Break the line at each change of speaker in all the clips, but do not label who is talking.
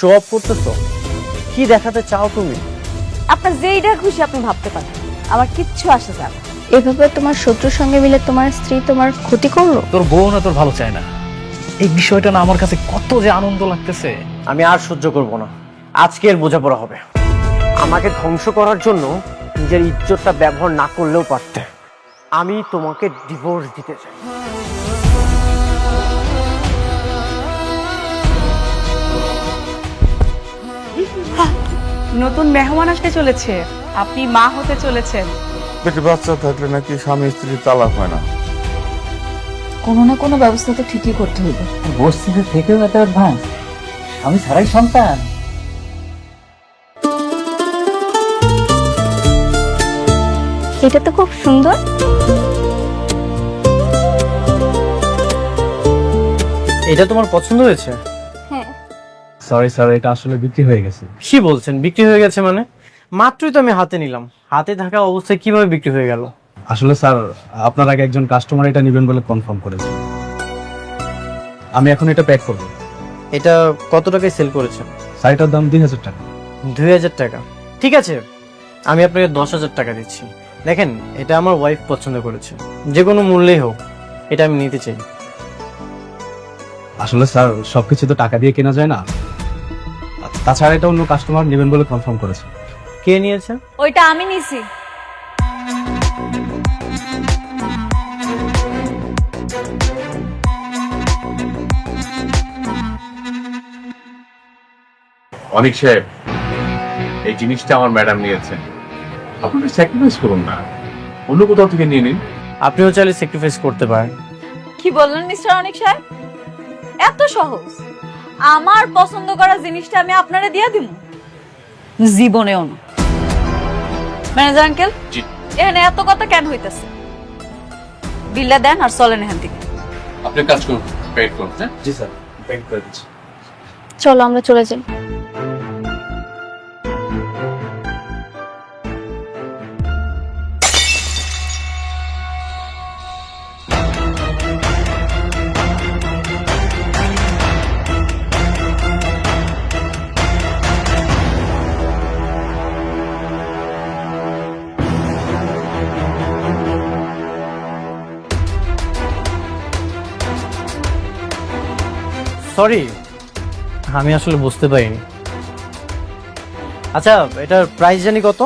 Show off করতেছো? কি দেখাতে চাও তুমি?
আপনার যেইটা খুশি আপনি ভাবতে পারেন, আমার কিচ্ছু আসে যায় না।
এভাবে তোমার শত্রুর সঙ্গে মিলে তোমার স্ত্রী তোমার ক্ষতি করলো।
তোর বউ না তোর ভালো চায় না, এই বিষয়টা না আমার কাছে কত যে আনন্দ লাগতেছে।
আমি আর সহ্য করব না, আজকের বোঝাপড়া হবে। আমাকে ধ্বংস করার জন্য নিজের ইজ্জতটা ব্যবহার না করলেও পারতে। আমি তোমাকে ডিভোর্স দিতে চাই।
নতুন মেহমান আসতে চলেছে, আপনি মা হতে চলেছেন।
পেটে বাচ্চা থাকলে নাকি স্বামী স্ত্রী তালাক হয় না।
কোনো না কোনো ব্যবস্থা তো ঠিকই করতে হবে।
বস্তিতে থেকেও এত অ্যাডভান্স, স্বামী ছাড়াই সন্তান।
এটা তো খুব সুন্দর।
এটা তোমার পছন্দ হয়েছে?
হ্যাঁ।
সরি স্যার, এটা আসলে বিক্রি হয়ে গেছে।
কি বলছেন বিক্রি হয়ে গেছে? মানে মাত্রই তো আমি হাতে নিলাম, হাতে থাকা অবস্থায় কিভাবে বিক্রি হয়ে গেল?
আসলে স্যার, আপনার আগে একজন কাস্টমার এটা নেবেন বলে কনফার্ম করেছে। আমি এখন এটা প্যাক করব।
এটা কত টাকায় সেল করেছেন?
শাড়িটার দাম 2000 টাকা।
2000 টাকা? ঠিক আছে, আমি আপনাকে 10,000 টাকা দিচ্ছি। দেখেন, এটা আমার ওয়াইফ পছন্দ করেছে, যে কোনো মূল্যেই হোক এটা আমি নিতে চাই।
আসলে স্যার, সবকিছু তো টাকা দিয়ে কেনা যায় না, তাছাড়া এটা অন্য কাস্টমার নেবেন বলে কনফার্ম করেছে।
কে নিয়েছে?
ওইটা আমি নিছি।
অনিক সাহেব, এই জিনিসটা আমার ম্যাডাম নিয়েছেন, আপনারা স্যাক্রিফাইস করুন না, অন্য কোথাও থেকে নিয়ে নিন।
আপনিও চাইলে স্যাক্রিফাইস করতে পারেন।
কি বললেন মিস্টার অনিক সাহেব? এত সহজ? আমার পছন্দ করা জিনিসটা আমি আপনারে দিয়ে দিব? জীবনেও না। ম্যানেজার আঙ্কেল, এখানে এত কথা কেন হইতেছে? বিলটা দেন আর চলেন এখান থেকে।
আপনি কাজ করুন, পেড করুন। হ্যাঁ,
জি স্যার, প্যাক করে দিচ্ছি।
চলো আমরা চলে যাই।
সরি, আমি আসলে বুঝতে পারিনি। আচ্ছা, এটার প্রাইস জানি কত?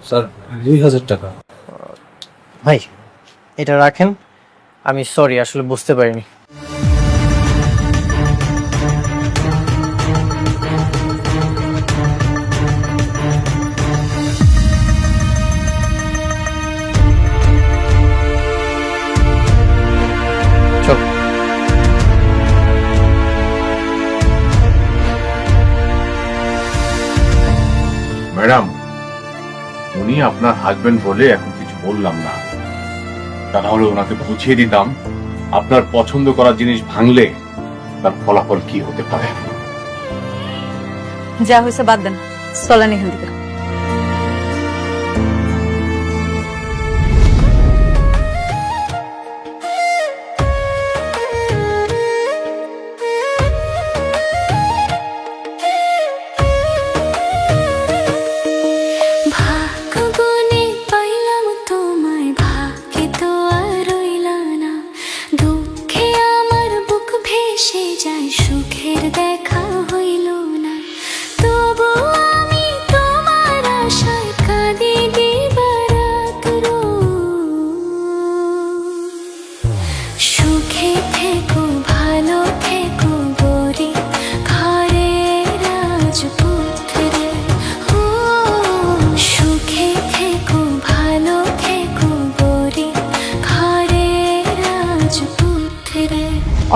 স্যার 2000 টাকা।
ভাই, এটা রাখেন। আমি সরি, আসলে বুঝতে পারিনি। চল।
ম্যাডাম, উনি আপনার হাজবেন্ড বলে এখন কিছু বললাম না, তা নাহলে ওনাকে বুঝিয়ে দিতাম আপনার পছন্দ করা জিনিস ভাঙলে তার ফলাফল কি হতে পারে।
যা হয়েছে বাদ দেন, চলেন এখান থেকে।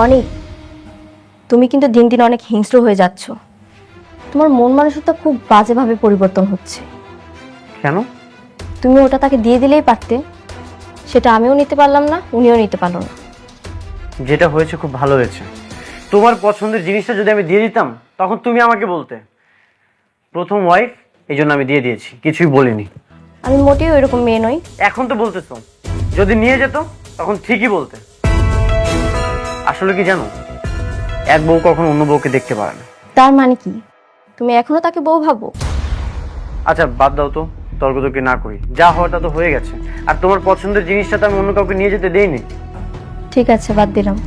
অনেক, তুমি কিন্তু দিন দিন অনেক হিংস্র হয়ে যাচ্ছ। তোমার মন মানসিকতা খুব বাজেভাবে পরিবর্তন হচ্ছে।
কেন?
তুমি ওটা তাকে দিয়ে দিলেই পারতে, সেটা আমিও নিতে পারলাম না, উনিও নিতে পারলো না।
যেটা হয়েছে খুব ভালো হয়েছে। তোমার পছন্দের জিনিসটা যদি আমি দিয়ে দিতাম তখন তুমি আমাকে বলতে প্রথম ওয়াইফ, এই জন্য আমি দিয়ে দিয়েছি, কিছুই বলিনি।
আমি মোটেও এরকম মেয়ে নই।
এখন তো বলতেছো, যদি নিয়ে যেত তখন ঠিকই বলতে। আসলে কি জানো, এক বউ কখনো অন্য বউকে দেখতে পারে না,
তার মানে কি তুমি এখনো তাকে বউ ভাবো?
আচ্ছা বাদ দাও তো, তর্ক তর্কি না করি, যা হওয়াটা তো হয়ে গেছে। আর তোমার পছন্দের জিনিসটা তো আমি অন্য কাউকে নিয়ে যেতে দেইনি।
ঠিক আছে, বাদ দিলাম।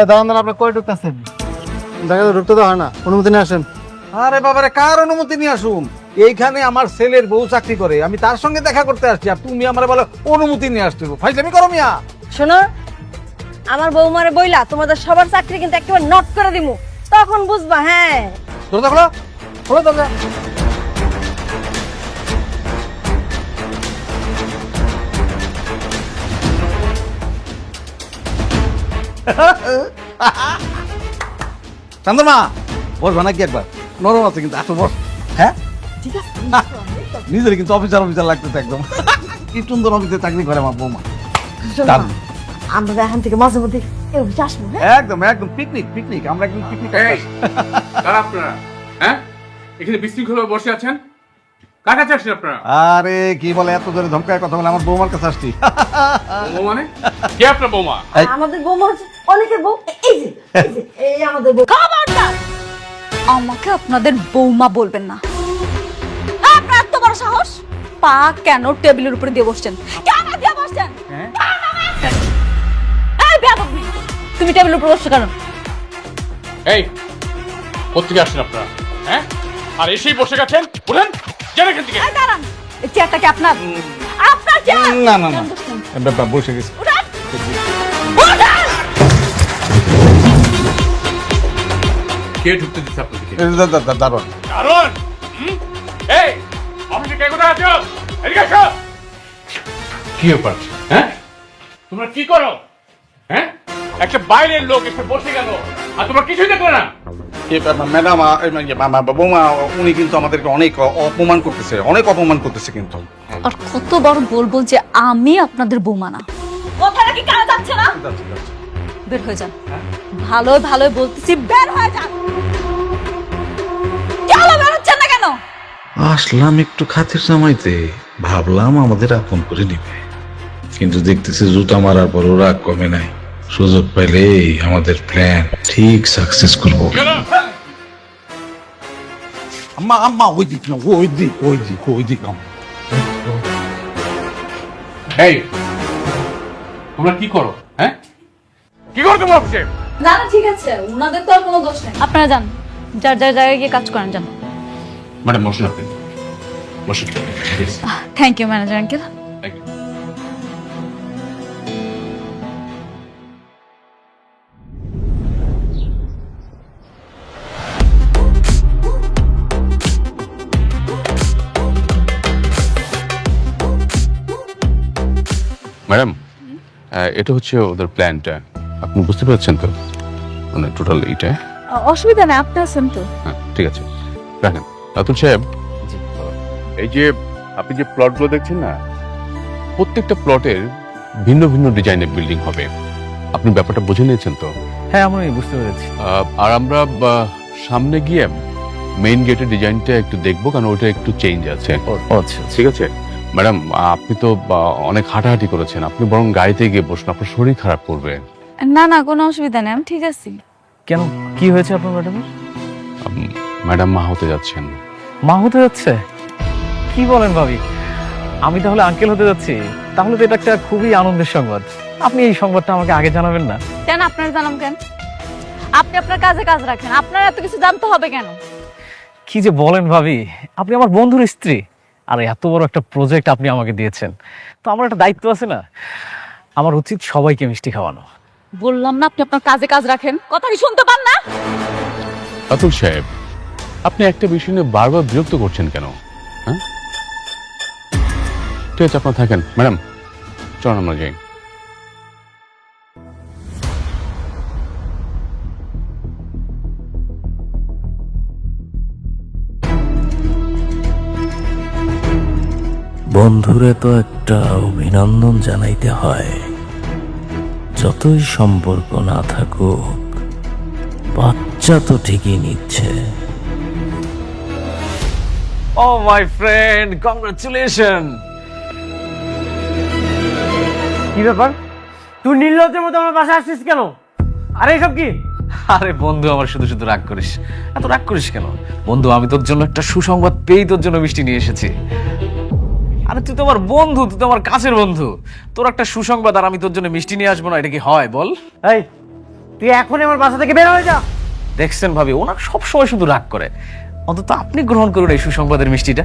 দাঁড়ান দাঁড়ান, আপনি কই ঢুকতেছেন? দেখা ঢুকতে তো হয় না, অনুমতি নিয়ে আসেন।
আরে বাবারে, কার অনুমতি নিয়ে আসুন? এইখানে আমার ছেলের বউ চাকরি করে, আমি তার সঙ্গে দেখা করতে আসছি, আর তুমি আমার বলো অনুমতি নিয়ে আসতে? ফাইজলামি করো মিয়া।
শোনো, আমার বৌমারে বইলা তোমাদের সবার চাকরি কিন্তু একেবারে নট করে দিমু, তখন বুঝবা। হ্যাঁ,
দরজা খোলো, খোলো দরজা। চন্দ্রমা, বসবা নাকি একবার? নরম আছে কিন্তু, আসো বস। হ্যাঁ ঠিক আছে। নিজের কিন্তু অফিসার অফিসার লাগতেছে একদম। কি সুন্দর অফিসে চাকরি করে আমার বৌমা। দারুণ।
আমরা এখান থেকে মাঝে মধ্যে এই অফিসে আসবো।
একদম একদম পিকনিক পিকনিক, আমরা একদম পিকনিক।
কারা আপনারা? হ্যাঁ, এখানে বিশৃঙ্খল বসে আছেন, কার কাছে আসছেন আপনারা?
আরে কি বলে, এত জোরে ধমকায় কথা বলে, আমার বৌমার কাছে আসছি।
বৌমা মানে কে? আপনার বৌমা?
আমাদের বৌমা হচ্ছে অনেকের বউ। এই যে এই আমাদের বউ।
খবরদার আমাকে আপনাদের বৌমা বলবেন না। আপনার এত বড় সাহস, পা কেন টেবিলের উপরে দিয়ে বসছেন? কেন দিয়ে বসছেন? এই বেয়াদব মেয়ে, তুমি টেবিলের উপরে বসছো কেন?
এই কোত্থেকে আসছেন আপনারা? হ্যাঁ, আর এসেই বসে গেছেন? বলেন যান এখান থেকে।
এই দাঁড়ান, এই চেয়ারটা কি আপনার? আপনার চেয়ার?
না না না, ব্যাপার বসে গেছি।
উঠান! উঠান!
কে ঢুকতে দিচ্ছে আপনাদেরকে?
দারুণ।
কারণ এই অফিসে কে কোথায় আছো? এদিকে আসো। কি ব্যাপার? হ্যাঁ, তোমরা কি করো? হ্যাঁ, একটা বাইরের লোক এসে বসে গেল আর তোমরা কিছুই দেখলে না।
ম্যাডাম, বৌমা উনি কিন্তু আমাদেরকে অনেক অপমান করতেছে, অনেক অপমান করতেছে কিন্তু।
আর কতবার বলবো যে আমি আপনাদের বৌমা না? কথাটা কি কানে যাচ্ছে না? বের হয়ে যান। ভালো ভালো বলতেছি, বের হয়ে যান। কেন বের হচ্ছেন না কেন?
আসলাম একটু খাতির জামাইতে, ভাবলাম আমাদের আপন করে নিবে, কিন্তু দেখতেছি জুতা মারার পর ওরা কমে নাই। সুযোগ পাইলে আমাদের প্ল্যান ঠিক সাকসেস করবো।
আম্মা আম্মা, ওই দিক না, ওই দিক ওই দিক ওই দিক।
এই তোমরা কি করো? হ্যাঁ, কি করো তোমরা অফিসে?
না না ঠিক আছে, ওনাদের তো আর কোনো দোষ নেই।
আপনারা যান, যার যার জায়গায় গিয়ে কাজ করেন, যান।
ম্যাডাম বসুন, আপনি বসুন।
Thank you manager uncle.
Thank you. Madam, এটা হচ্ছে ওদের প্ল্যানটা, আপনি বুঝতে পারছেন তো? মানে টোটাল এইটা।
অসুবিধা নেই, আপনি আছেন তো।
হ্যাঁ ঠিক আছে, রাখেন। রাতুল সাহেব, এই যে আপনি যে প্লটগুলো দেখছেন না, প্রত্যেকটা প্লটের ভিন্ন ভিন্ন ডিজাইনের বিল্ডিং হবে। আপনি ব্যাপারটা বুঝে নিয়েছেন তো?
হ্যাঁ, আমি বুঝতে পেরেছি।
আর আমরা সামনে গিয়ে মেইন গেটের ডিজাইনটা একটু দেখবো, কারণ ওটা একটু চেঞ্জ আছে।
আচ্ছা
ঠিক আছে ম্যাডাম, আপনি তো অনেক হাঁটাহাঁটি করেছেন, আপনি বরং গাড়িতে গিয়ে বসুন, আপনার শরীর খারাপ করবে।
না না, কোনো অসুবিধা নেই, আমি ঠিক আছি।
কেন, কি হয়েছে আপনার ম্যাডামের?
ম্যাডাম মা হতে যাচ্ছেন।
মা হতে যাচ্ছে? কি বলেন ভাবি, আমি তাহলে আঙ্কেল হতে যাচ্ছি? তাহলে তো এটা একটা খুবই আনন্দের সংবাদ। আপনি এই সংবাদটা আমাকে আগে জানাবেন না?
কেন আপনার জানাম কেন? আপনি আপনার কাজে কাজ রাখেন, আপনার এত কিছু জানতে হবে কেন?
কি যে বলেন ভাবি, আপনি আমার বন্ধুর স্ত্রী, আর এত বড় একটা প্রজেক্ট আপনি আমাকে দিয়েছেন, তো আমার একটা দায়িত্ব আছে না? আমার উচিত সবাইকে মিষ্টি খাওয়ানো।
বললাম না আপনি আপনার কাজে কাজ রাখেন, কথা কি শুনতে পান না?
রাতুল সাহেব, আপনি একটা বিষয় নিয়ে বারবার বিরক্ত করছেন কেন? হ্যাঁ ঠিক আছে, আপনার থাকেন। ম্যাডাম চলুন আমরা যাই।
বন্ধুরে তো একটা অভিনন্দন জানাইতে হয়, যতই সম্পর্ক না থাকুক
বাচ্চা তো ঠিকই নিচ্ছে।
ও মাই ফ্রেন্ড, কংগ্রাচুলেশন।
কি ব্যাপার, তুই নির্লজ্জের মতো আমার বাসায় আসছিস কেন? আরে এসব কি?
আরে বন্ধু, আমার শুধু শুধু রাগ করিস, এত রাগ করিস কেন বন্ধু? আমি তোর জন্য একটা সুসংবাদ পেয়েই তোর জন্য মিষ্টি নিয়ে এসেছি। আরে তুই তো আমার বন্ধু, তুই তো আমার কাছের বন্ধু, তোর একটা সুসংবাদ আর আমি তোর জন্য মিষ্টি নিয়ে আসবো না, এটা কি হয় বল?
এই, তুই এখনই আমার বাসা থেকে বের হয়ে যা।
দেখছেন ভাবি, ওনার সবসময় শুধু রাগ করে, অন্তত আপনি গ্রহণ করুন এই সুসংবাদের মিষ্টিটা।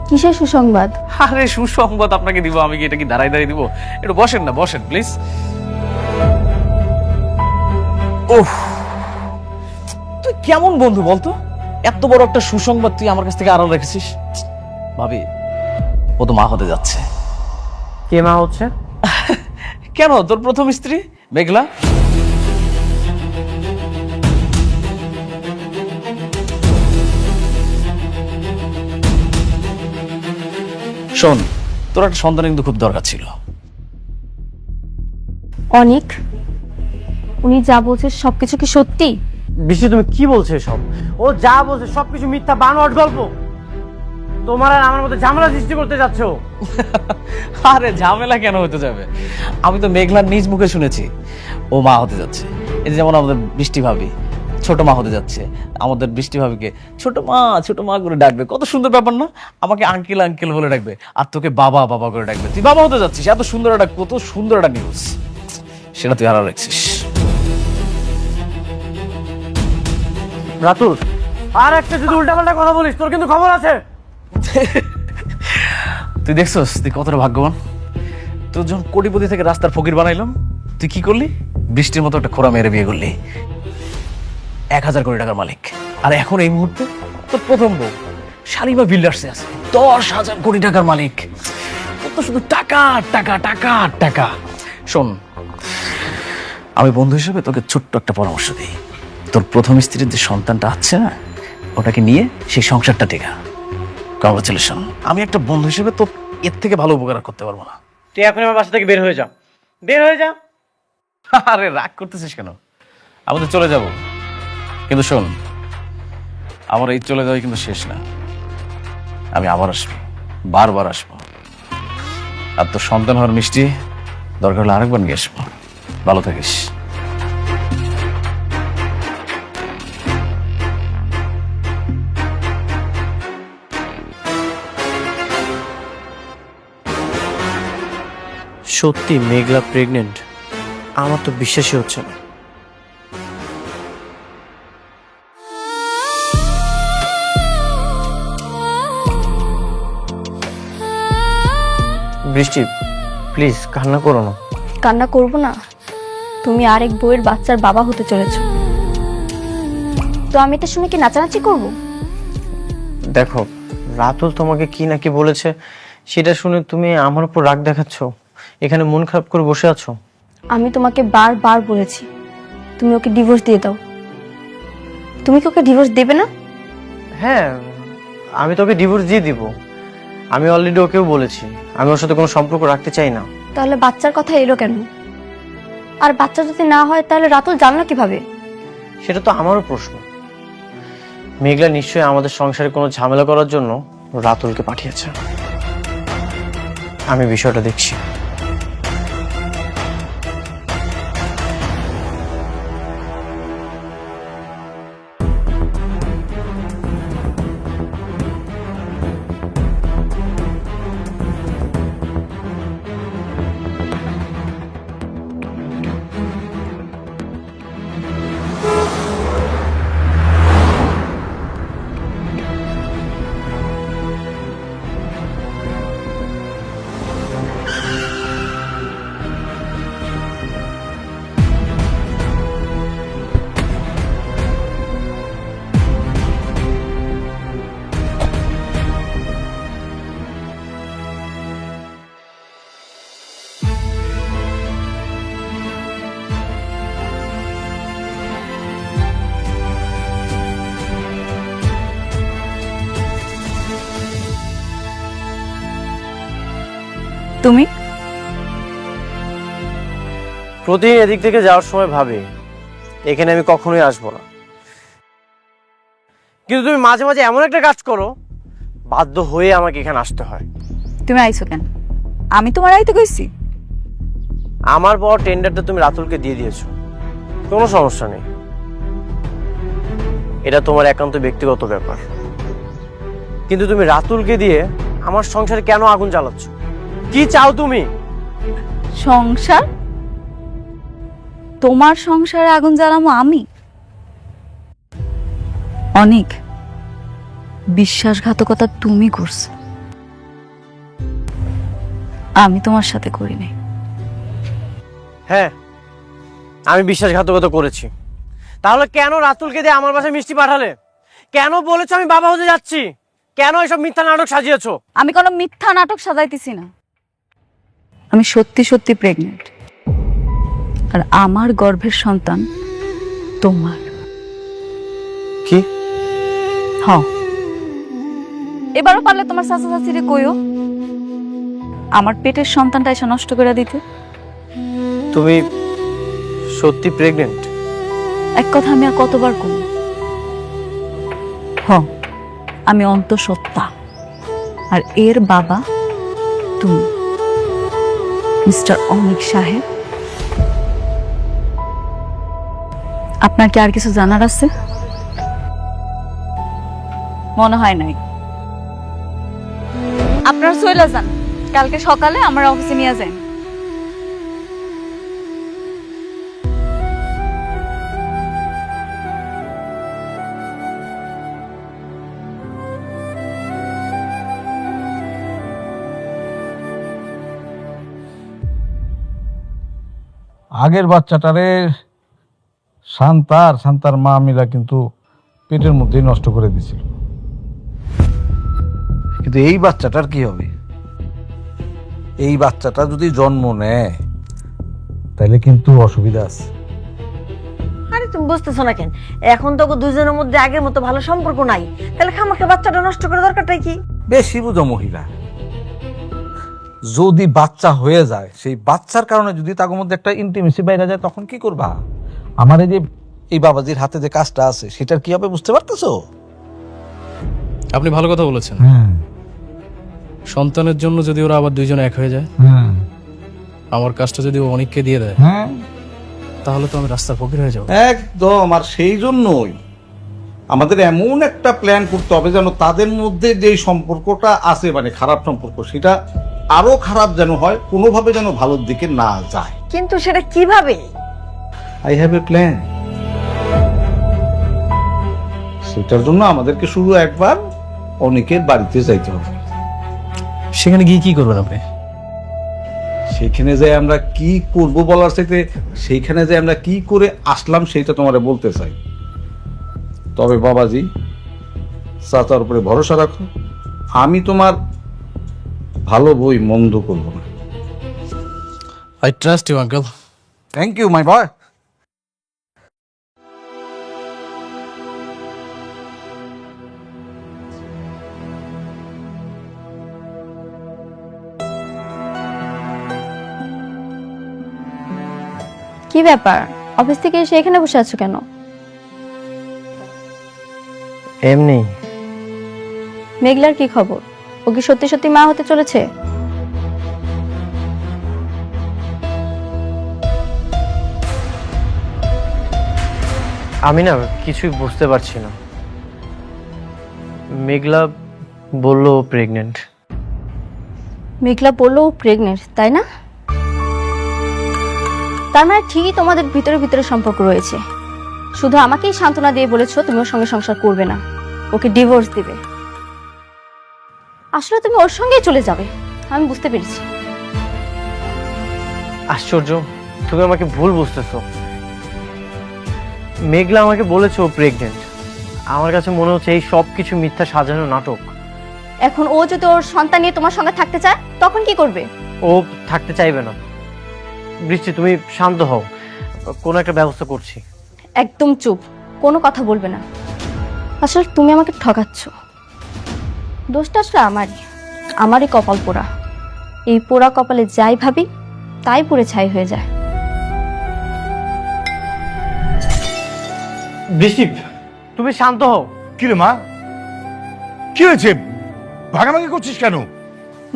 কিসের সুসংবাদ?
আরে সুসংবাদ আপনাকে দিব, আমি কি এটা কি দাঁড়াই দাঁড়িয়ে দিব? একটু বসেন না, বসেন প্লিজ। ওহ, তুই কেমন বন্ধু বলতো? এত বড় একটা সুসংবাদ তুই আমার কাছ থেকে আড়াল রেখেছিস। ভাবি, ও তো মা হতে যাচ্ছে।
কে মা হচ্ছে?
কেন, তোর প্রথম স্ত্রী মেঘলা। শোন, তোর একটা সন্তান কিন্তু খুব দরকার ছিল।
অনেক, উনি যা বলছে সবকিছু কি সত্যি?
বৃষ্টি, তুমি কি বলছো সব? ও যা বলছে সবকিছু মিথ্যা, বানোয়াট গল্প। তোমার আর আমার মধ্যে ঝামেলা সৃষ্টি করতে যাচ্ছ।
আরে ঝামেলা কেন হতে যাবে? আমি তো মেঘলার নিজ মুখে শুনেছি ও মা হতে যাচ্ছে। এই যেমন আমাদের বৃষ্টি ভাবি ছোট মা হতে যাচ্ছে, আমাদের বৃষ্টি ভাবিকে ছোট মা করে ডাকবে। কত সুন্দর ব্যাপার না? আমাকে আঙ্কেল আঙ্কেল বলে ডাকবে, আর তোকে বাবা বাবা করে ডাকবে। তুই বাবা হতে যাচ্ছিস, এত সুন্দর একটা, কত সুন্দর একটা নিউজ, সেটা তুই হারা রাখছিস।
রাতুল, আর একটা যদি উল্টাপাল্টা কথা বলিস তোর কিন্তু খবর আছে।
তুই দেখছস তুই কতটা ভাগ্যবান? তোর যখন কোটিপতি থেকে রাস্তার ফকির বানাইলাম, তুই কি করলি? বৃষ্টির মতো একটা খোরা মেরে বিয়ে করলি, 1000 কোটি টাকার মালিক। আর এখন এই মুহূর্তে তোর প্রথম বউ শালিমা বিল্ডার্সে আছে, 10,000 কোটি টাকার মালিক। তোর তো শুধু টাকা টাকা টাকা টাকা। শোন, আমি বন্ধু হিসেবে তোকে ছোট্ট একটা পরামর্শ দিই। তোর প্রথম স্ত্রীর যে সন্তানটা আছে না, ওটাকে নিয়ে সেই সংসারটা দেখা। কংগ্রাচুলেশন। আমি একটা বন্ধু হিসেবে তো এর থেকে ভালো উপকার করতে পারবো না।
তুই এখন আমার বাসা থেকে বের হয়ে যা, বের হয়ে যা।
আরে রাগ করতেছিস কেন? আমি তো চলে যাব, কিন্তু শোন, আমার এই চলে যাওয়া কিন্তু শেষ না। আমি আবার আসবো, বারবার আসবো। আর তোর সন্তান হওয়ার মিষ্টি দরকার হলে আরেকবার নিয়ে আসবো। ভালো থাকিস।
সত্যি মেঘলা প্রেগনেন্ট? আমার তো বিশ্বাসই হচ্ছে না। বৃষ্টি, প্লিজ কান্না করো না।
কান্না করব না? তুমি আরেক বউয়ের বাচ্চার বাবা হতে চলেছো, তো আমি এটা শুনে কি নাচানাচি করব?
দেখো, রাতুল তোমাকে কি নাকি বলেছে, সেটা শুনে তুমি আমার উপর রাগ দেখাচ্ছ, এখানে মন খারাপ করে বসে আছো।
আমি তোমাকে বারবার বলেছি তুমি ওকে ডিভোর্স দিয়ে দাও। তুমি কি ওকে ডিভোর্স দেবে না?
হ্যাঁ, আমি তোকে ডিভোর্স দিয়ে দিব। আমি অলরেডি ওকেও বলেছি আমি ওর সাথে কোনো সম্পর্ক রাখতে চাই না।
তাহলে বাচ্চার কথা এলো কেন? আর বাচ্চা যদি না হয় তাহলে রাতুল জানলো কিভাবে?
সেটা তো আমারও প্রশ্ন। মেঘলা নিশ্চয়ই আমাদের সংসারে কোনো ঝামেলা করার জন্য রাতুলকে পাঠিয়েছে। আমি বিষয়টা দেখছি।
তুমি
প্রতিদিন এদিক থেকে যাওয়ার সময় ভাবি এখানে আমি কখনোই আসবো না। কিন্তু তুমি মাঝে মাঝে এমন একটা কাজ করো, বাধ্য হয়ে আমাকে এখানে আসতে হয়।
তুমি আইছো কেন? আমি তোমার আইতে কইছি?
আমার বড় টেন্ডারটা তুমি রাতুলকে দিয়ে দিয়েছো, কোনো সমস্যা নেই, এটা তোমার একান্ত ব্যক্তিগত ব্যাপার। কিন্তু তুমি রাতুলকে দিয়ে আমার সংসারে কেন আগুন জ্বালাচ্ছ? কি চাও তুমি?
সংসার? তোমার সংসারে আগুন জ্বালামো আমি? অনেক বিশ্বাসঘাতকতা তুমি করছো, আমি তোমার সাথে করি নাই।
হ্যাঁ, আমি বিশ্বাসঘাতকতা করেছি। তাহলে কেন রাতুলকে দিয়ে আমার বাসায় মিষ্টি পাঠালে? কেন বলেছো আমি বাবা হতে যাচ্ছি? কেন এসব মিথ্যা নাটক সাজিয়েছো?
আমি কোনো মিথ্যা নাটক সাজাইতেছি না, আমি সত্যি সত্যি প্রেগনেন্ট, আর আমার গর্ভের সন্তান তোমার।
কি?
হ্যাঁ, এবারও পারলে তোমার চাচা চাচিরে কইও আমার পেটের সন্তানটা এসে নষ্ট করে দিতে।
তুমি সত্যি প্রেগনেন্ট?
এক কথা আমি আর কতবার কই? হ্যাঁ, আমি অন্তঃসত্ত্বা, আর এর বাবা তুমি, মিস্টার অনিক সাহেব। আপনার কি আর কিছু জানার আছে? মনে হয় নাই। আপনারা চলে যান, কালকে সকালে আমার অফিসে নিয়ে যান।
আগের বাচ্চাটারে শান্তার মা মিলা কিন্তু পেটের মধ্যেই নষ্ট করে দিছিল, কিন্তু এই বাচ্চাটার কি হবে? এই বাচ্চাটা যদি জন্ম নেয় তাহলে কিন্তু অসুবিধা আছে।
আরে তুমি বুঝতেছো না কেন? এখন তো দুজনের মধ্যে আগের মতো ভালো সম্পর্ক নাই, তাহলে খামাকে বাচ্চাটা নষ্ট করে দরকারটাই কি?
বেশি বুঝো মহিলা। যদি বাচ্চা হয়ে যায়, সেই বাচ্চার কারণে যদি তার মধ্যে একটা ইন্টিমেসি বাইরে যায়, তখন কি করবা? আমার এই যে এই বাবাজির হাতে যে কাজটা আছে, সেটার কি হবে বুঝতে পারতেছো?
আপনি ভালো কথা বলেছেন। সন্তানের জন্য যদি ওরা আবার দুইজন এক হয়ে যায়, আমার কাজটা যদি ও অনেককে দিয়ে দেয়, তাহলে তো আমি রাস্তার ফকির হয়ে যাবো।
একদম। আর সেই জন্যই আমাদের এমন একটা প্ল্যান করতে হবে যেন তাদের মধ্যে যে সম্পর্কটা আছে, মানে খারাপ সম্পর্ক, সেটা আরো খারাপ যেন হয়, কোনোভাবে যেন ভালোর দিকে না যায়।
কিন্তু সেটা কিভাবে?
I have a plan. সেটার জন্য আমাদেরকে শুধু একবার অনেকের বাড়িতে যাইতে হবে।
সেখানে গিয়ে কি করবেন আপনি?
সেখানে যে আমরা কি করব বলার চাইতে সেইখানে যে আমরা কি করে আসলাম সেইটা তোমারে বলতে চাই। তবে বাবাজি, চাচার উপরে ভরসা রাখো, আমি তোমার ভালো বই মন্দ করব না।
I trust you uncle.
Thank you my boy.
কি ব্যাপার, অফিস থেকে এসে এখানে বসে আছো কেন?
এমনি।
মেঘলার কি খবর? ও কি সত্যি সত্যি মা হতে চলেছে?
আমি না কিছুই বুঝতে পারছি না। মেঘলা বললো প্রেগনেন্ট।
মেঘলা বললো ও প্রেগনেন্ট, তাই না? তার মানে ঠিকই তোমাদের ভিতরে ভিতরে সম্পর্ক রয়েছে। শুধু আমাকেই সান্ত্বনা দিয়ে বলেছো তুমি ওর সঙ্গে সংসার করবে না, ওকে ডিভোর্স দিবে। আসলে তুমি ওর সঙ্গেই চলে যাবে, আমি বুঝতে পেরেছি।
আশ্চর্য, তুমি আমাকে ভুল বুঝতেছো। মেঘলা আমাকে বলেছে ও প্রেগনেন্ট। আমার কাছে মনে হচ্ছে এই সব কিছু মিথ্যা সাজানো নাটক।
এখন ও যদি ওর সন্তান নিয়ে তোমার সঙ্গে থাকতে চায়, তখন কি করবে?
ও থাকতে চাইবে না। বৃষ্টি, তুমি শান্ত হও, কোনো একটা ব্যবস্থা করছি।
একদম চুপ, কোনো কথা বলবে না। আসলে তুমি আমাকে ঠকাচ্ছ। দোষটা আসলে আমারই কপাল পোড়া। এই পোড়া কপালে যাই ভাবি তাই পুড়ে ছাই হয়ে যায়।
বৃষ্টি, তুমি শান্ত হও।
কিরে মা, কি হয়েছে? ভাগাভাগি করছিস কেন?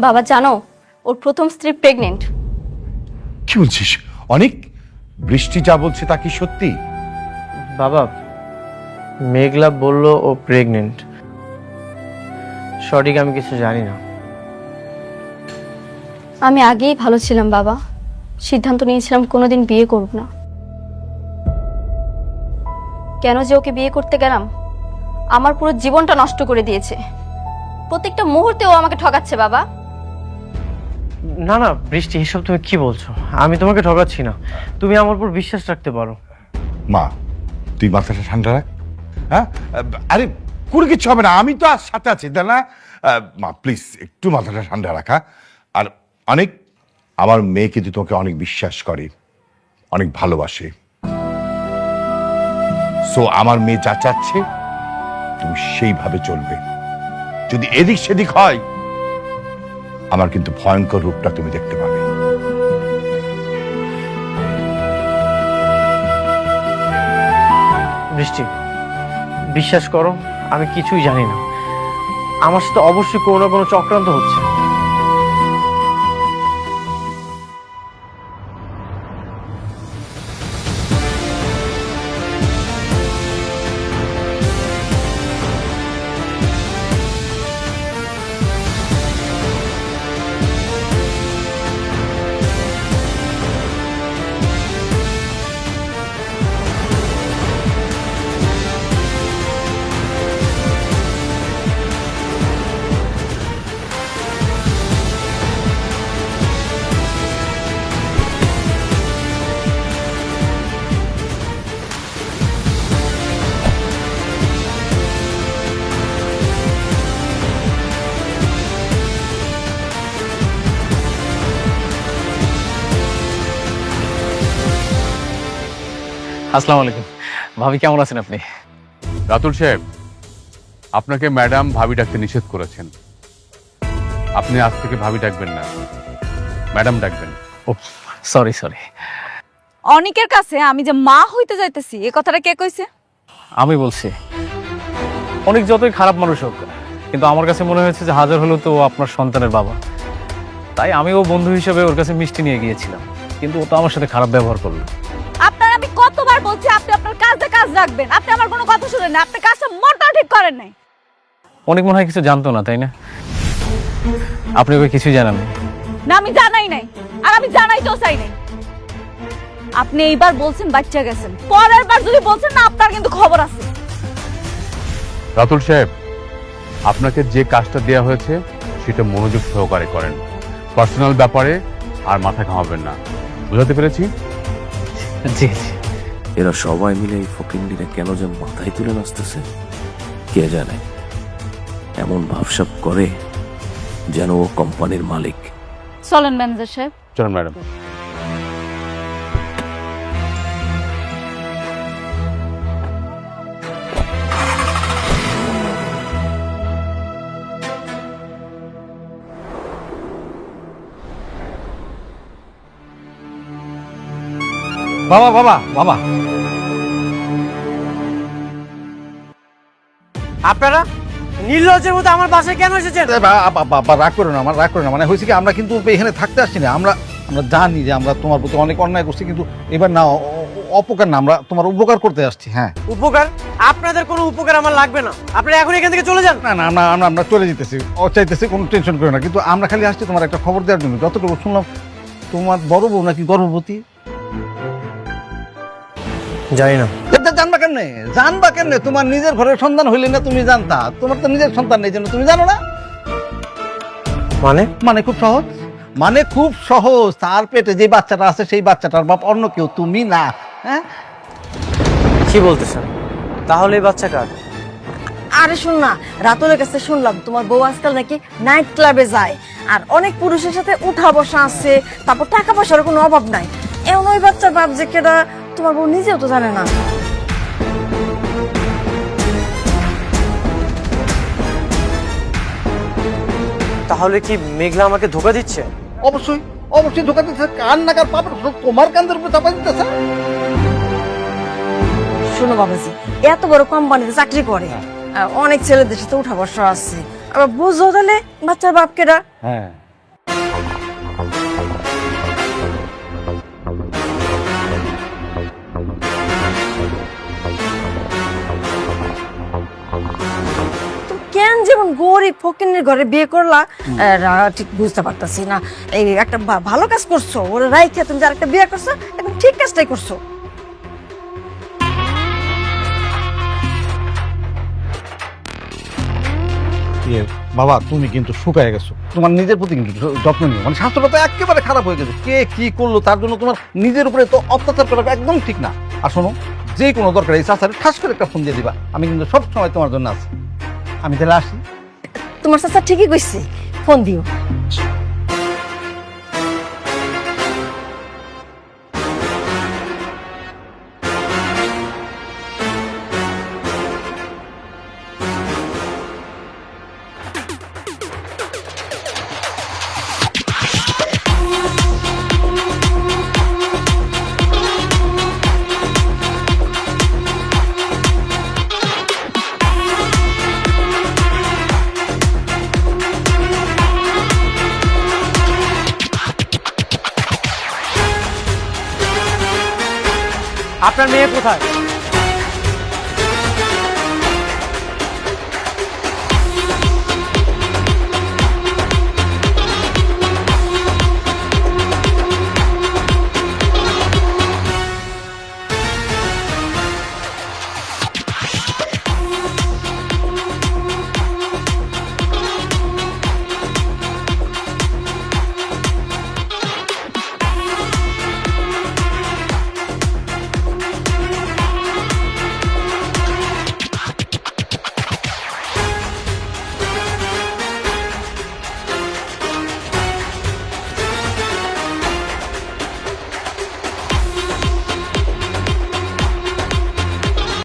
বাবা জানো, ওর প্রথম স্ত্রী প্রেগনেন্ট।
কি বলছিস? অনেক বৃষ্টি যা বলছে তা কি সত্যি?
বাবা, মেঘলা বলল ও প্রেগনেন্ট। সঠিক আমি কিছু জানি না।
আমি আগেই ভালো ছিলাম বাবা, সিদ্ধান্ত নিয়েছিলাম কোনোদিন বিয়ে করব না। কেন যে ওকে বিয়ে করতে গেলাম, আমার পুরো জীবনটা নষ্ট করে দিয়েছে। প্রত্যেকটা মুহূর্তে ও আমাকে ঠকাচ্ছে বাবা।
না না বৃষ্টি, এসব তুমি কি বলছো? আমি তোমাকে ঠকাচ্ছি না, তুমি আমার উপর বিশ্বাস রাখতে পারো।
মা, তুই মাথাটা ঠান্ডা রাখ। হ্যাঁ, আরে কোনো কিছু হবে না, আমি তো আর সাথে আছি, তাই না? মা প্লিজ একটু মাথাটা ঠান্ডা রাখা। আর অনেক, আমার মেয়ে কিন্তু তোমাকে অনেক বিশ্বাস করে, অনেক ভালোবাসে। সো আমার মেয়ে যা চাচ্ছে তুমি সেইভাবে চলবে। যদি এদিক সেদিক হয়, আমার কিন্তু ভয়ঙ্কর রূপটা তুমি দেখতে পাবে।
বৃষ্টি, বিশ্বাস করো, আমি কিছুই জানি না। আমার সাথে অবশ্যই কোনো না কোনো চক্রান্ত হচ্ছে।
আসসালামু আলাইকুম। ভাবি কেমন আছেন আপনি?
রাতুল সাহেব, আপনাকে ম্যাডাম ভাবি ডাকতে নিষেধ করেছেন। আপনি আজ থেকে ভাবি ডাকবেন না, ম্যাডাম ডাকবেন।
ও সরি সরি।
অনেকের কাছে আমি যে মা হইতে যাইতেছি, এই কথাটা কে কইছে?
আমি বলছি। অনেক যতই খারাপ মানুষ হোক, কিন্তু আমার কাছে মনে হয়েছে যে হাজার হলেও তো ও আপনার সন্তানের বাবা। তাই আমি ও বন্ধু হিসেবে ওর কাছে মিষ্টি নিয়ে গিয়েছিলাম, কিন্তু ও তো আমার সাথে খারাপ ব্যবহার করলো।
আপনার আমি কতবার বলছি আপনি আপনার কাজে কাজ রাখবেন, আপনি আমার কোনো কথা শুনেন না, আপনি কাজটা মোটেও ঠিক করেন নাই।
অনেক মনে হয় কিছু জানতো না, তাই না? আপনি ওকে কিছুই জানান না?
না, আমি জানাই নাই, আর আমি জানাইতেও চাই নাই। আপনি এইবার বলছেন বাচ্চা গেছেন, পরের বার যদি বলছেন না, আপনার কিন্তু খবর আছে।
রাতুল সাহেব, আপনাকে যে কাজটা দেয়া হয়েছে সেটা মনোযোগ সহকারে করেন। পার্সোনাল ব্যাপারে আর মাথা ঘামাবেন না, বুঝাতে পেরেছি?
জি জি।
এরা সবাই মিলে এই ফকিন্ডিরে কেন যে মাথায় তুলে নাচতেছে কে জানে। এমন ভাবসাব করে যেন ও কোম্পানির মালিক।
চলেন ম্যানেজার সাহেব।
চলুন ম্যাডাম।
বাবা বাবা বাবা,
আপনারা নির্লজ্জের মতো আমার বাসায় কেন এসেছেন?
রাগ করো না, আমার রাগ করো না। মানে হয়েছে কি, আমরা কিন্তু এখানে থাকতে আসছি না। আমরা জানি যে আমরা তোমার প্রতি অনেক অন্যায় করছি, কিন্তু এবার না, অপকার না, আমরা তোমার উপকার করতে আসছি। হ্যাঁ।
উপকার? আপনাদের কোনো উপকার আমার লাগবে না, আপনারা এখন এখান থেকে চলে যান।
না না, আমরা চলে যেতেছি, ও চাইতেছি, কোনো টেনশন করো না। কিন্তু আমরা খালি আসছি তোমার একটা খবর দেওয়ার জন্য। যতটুকু শুনলাম তোমার বড় বউ নাকি গর্ভবতী।
জানি না।
জানবা কেমনে? তোমার নিজের ঘরের সন্তান হইলে না তুমি জানতা? তোমার তো নিজের সন্তান নেই, জন্য তুমি জানো না। মানে খুব সহজ, মানে খুব সহজ। তার পেটে যে বাচ্চাটা আছে সেই বাচ্চাটার বাপ অন্য কেউ, তুমি না। হ্যাঁ,
কি বলতেছেন? তাহলে এই বাচ্চা কার?
আরে শোন না, রাতুলের কাছে শুনলাম তোমার বউ আজকাল নাকি নাইট ক্লাবে যায়, আর অনেক পুরুষের সাথে উঠা বসা আছে, তারপর টাকা পয়সার কোনো অভাব নাই। এমন ওই বাচ্চার বাপ যে কেডা তোমার বউ নিজেও তো জানে না।
তাহলে কি মেঘলা আমাকে ধোকা দিচ্ছে?
অবশ্যই অবশ্যই ধোকা দিচ্ছে। কার নাকার পাপের তোমার কান্দের উপর চাপা দিতেছে।
শোনো বাবাজি, এত বড় কোম্পানিতে চাকরি করে, অনেক ছেলেদের সাথে উঠা বসা আছে, আবার বুঝো তাহলে বাচ্চার বাপ কেডা।
হ্যাঁ
কেন যেমন গরিব ফকিনের ঘরে বিয়ে করলা ঠিক বুঝতে পারতাছি না। এই একটা ভালো কাজ করছো, ওরা রাইখা তুমি যার একটা বিয়ে করছো, একদম ঠিক কাজটাই করছো।
বাবা তুমি কিন্তু শুকায় গেছো, তোমার নিজের প্রতি কিন্তু যত্ন নিও, মানে স্বাস্থ্যটা তো একেবারে খারাপ হয়ে গেছে। কে কি করলো তার জন্য তোমার নিজের উপরে তো অত্যাচার করা একদম ঠিক না। আর শোনো, যে কোনো দরকার এই চাচারে ঠাস করে একটা ফোন দিয়ে দিবা, আমি কিন্তু সব সময় তোমার জন্য আছি। আমি তাহলে আসি।
তোমার চাচা ঠিকই কইছে, ফোন দিও।
আপনার মেয়ে কোথায়?